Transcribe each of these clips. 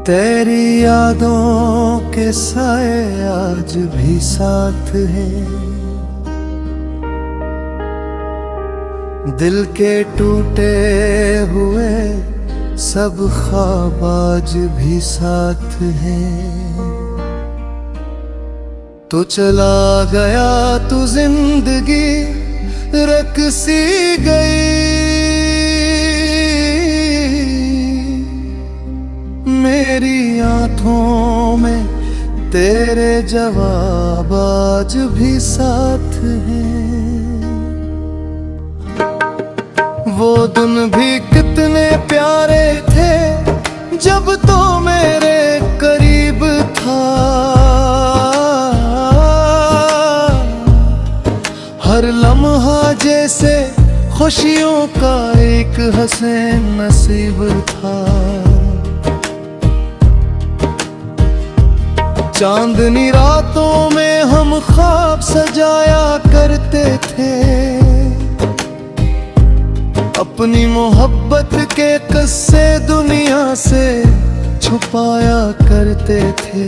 तेरी यादों के साए आज भी साथ हैं, दिल के टूटे हुए सब ख्वाब आज भी साथ हैं। तो चला गया तू जिंदगी रख सी गई, मेरी आंखों में तेरे जवाब आज भी साथ हैं। वो दिन भी कितने प्यारे थे जब तो मेरे करीब था, हर लम्हा जैसे खुशियों का एक हसीन नसीब था। चांदनी रातों में हम ख्वाब सजाया करते थे, अपनी मोहब्बत के किस्से दुनिया से छुपाया करते थे।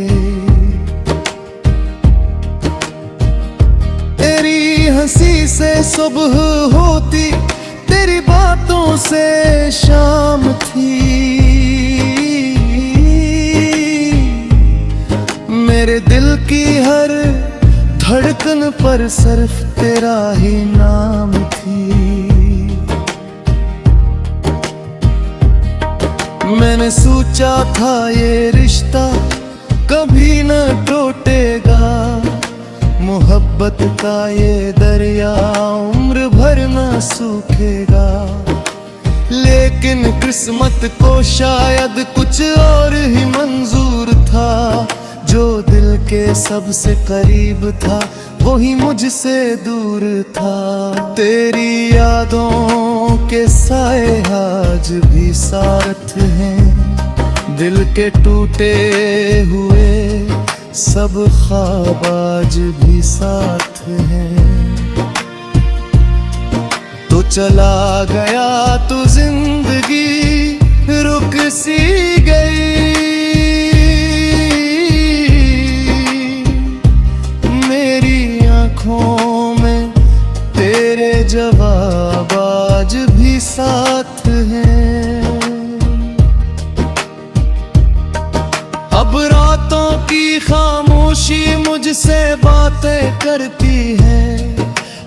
तेरी हंसी से सुबह होती, तेरी बातों से शाम थी, मेरे दिल की हर धड़कन पर सिर्फ तेरा ही नाम थी। मैंने सोचा था ये रिश्ता कभी न टूटेगा, मोहब्बत का ये दरिया उम्र भर न सूखेगा। लेकिन किस्मत को शायद कुछ और ही मंजूर था, जो दिल के सबसे करीब था वही मुझसे दूर था। तेरी यादों के साए आज भी साथ हैं, दिल के टूटे हुए सब ख्वाब आज भी साथ हैं। तो चला गया तू जिंदगी रुक सी गई, में तेरे जवाब आज भी साथ हैं। अब रातों की खामोशी मुझसे बातें करती है,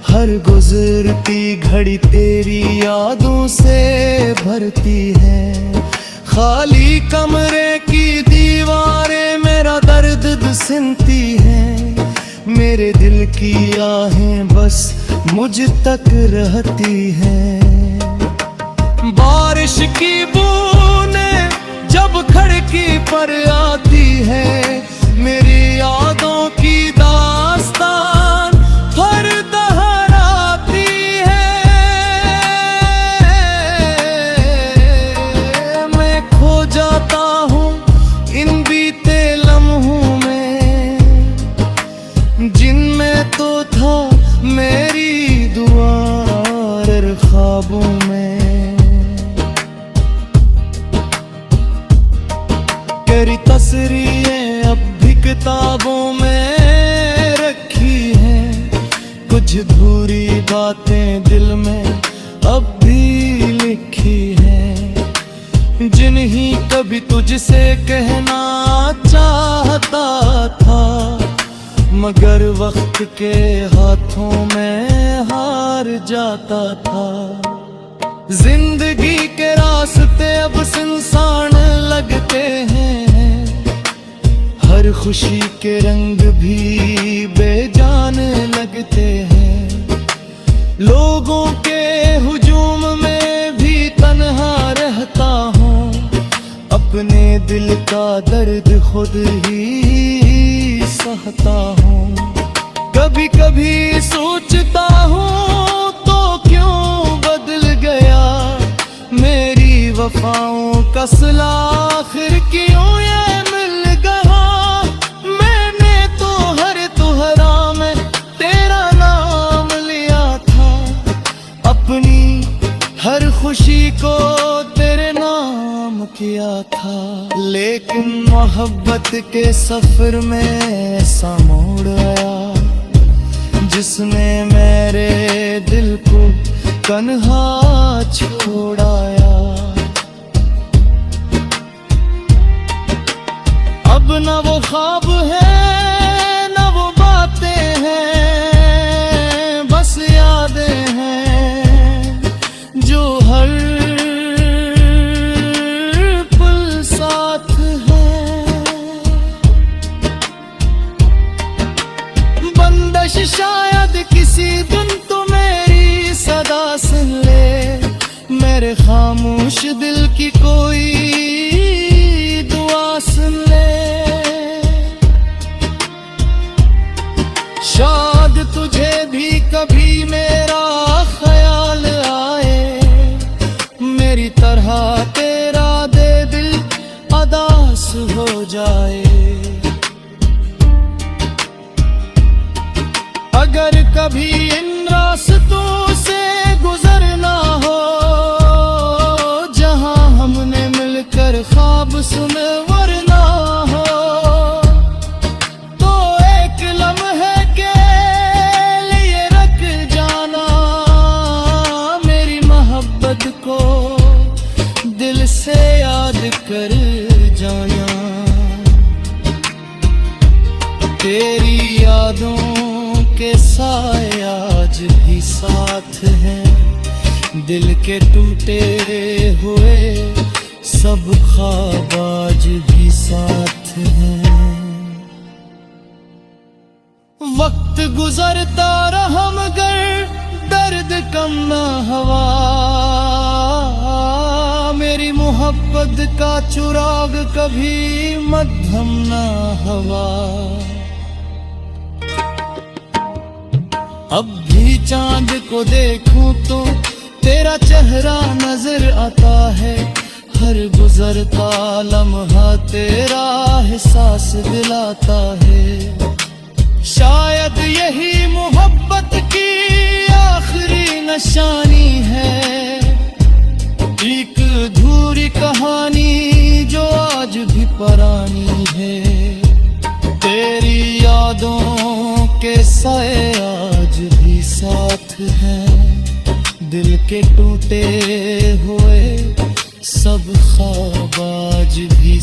हर गुजरती घड़ी तेरी यादों से भरती है। खाली कमरे की दीवारें मेरा दर्द सुनती हैं, मेरे दिल की आहें बस मुझ तक रहती हैं। बारिश की बूंदें जब खिड़की पर आती है, मेरी यादों की दास्तान हर दोहराती है। मैं खो जाता हूँ इन बीते लम्हों में, जिनमें तो था मेरी दुआ और ख्वाबों में। तेरी तस्वीरें अब भी किताबों में रखी हैं, कुछ अधूरी बातें दिल में अब भी लिखी हैं, जिन्हीं कभी तुझसे कहना चाहता था, मगर वक्त के हाथों में हार जाता था। जिंदगी के रास्ते अब सुनसान लगते हैं, हर खुशी के रंग भी बेजान लगते हैं। लोगों के हुजूम में भी तन्हा रहता हूँ, अपने दिल का दर्द खुद ही सहता हूँ। कभी कभी सोचता हूँ तो क्यों बदल गया मेरी वफाओं का सिला, आखिर क्यों ये मिल गया। मैंने तो हर तुहरा में तेरा नाम लिया था, अपनी हर खुशी को तेरे नाम किया था, लेकिन मोहब्बत के सफर में ऐसा मोड़ आया जिसने मेरे दिल को तन्हा छोड़ाया। अब न वो ख्वाब है न वो बातें हैं, बस यादें हैं जो हर पल साथ है। बंदिश शायद किसी दिन तो मेरी सदा सुन ले, मेरे खामोश दिल की कोई दुआ सुन ले। शायद तुझे भी कभी मेरा ख्याल आए, मेरी तरह तेरा दे दिल अदास हो जाए। अगर कभी इन रास्तों से गुजरना हो जहां हमने मिलकर ख्वाब सुने वरना हो, तो एक लम्हे के लिए रख जाना मेरी मोहब्बत को, दिल से याद कर जाना। तेरी यादों के साए आज भी साथ हैं, दिल के टूटे हुए सब ख्वाब आज भी साथ हैं। वक्त गुजरता रहा मगर दर्द कम ना हुआ, मेरी मोहब्बत का चिराग कभी मध्यम ना हुआ। अब भी चांद को देखूं तो तेरा चेहरा नजर आता है, हर गुजरता लम्हा तेरा एहसास दिलाता है। शायद यही मोहब्बत की आखिरी निशानी है, एक अधूरी कहानी जो आज भी पुरानी है। तेरी यादों के साए आज भी साथ हैं, दिल के टूटे हुए सब ख्वाब आज भी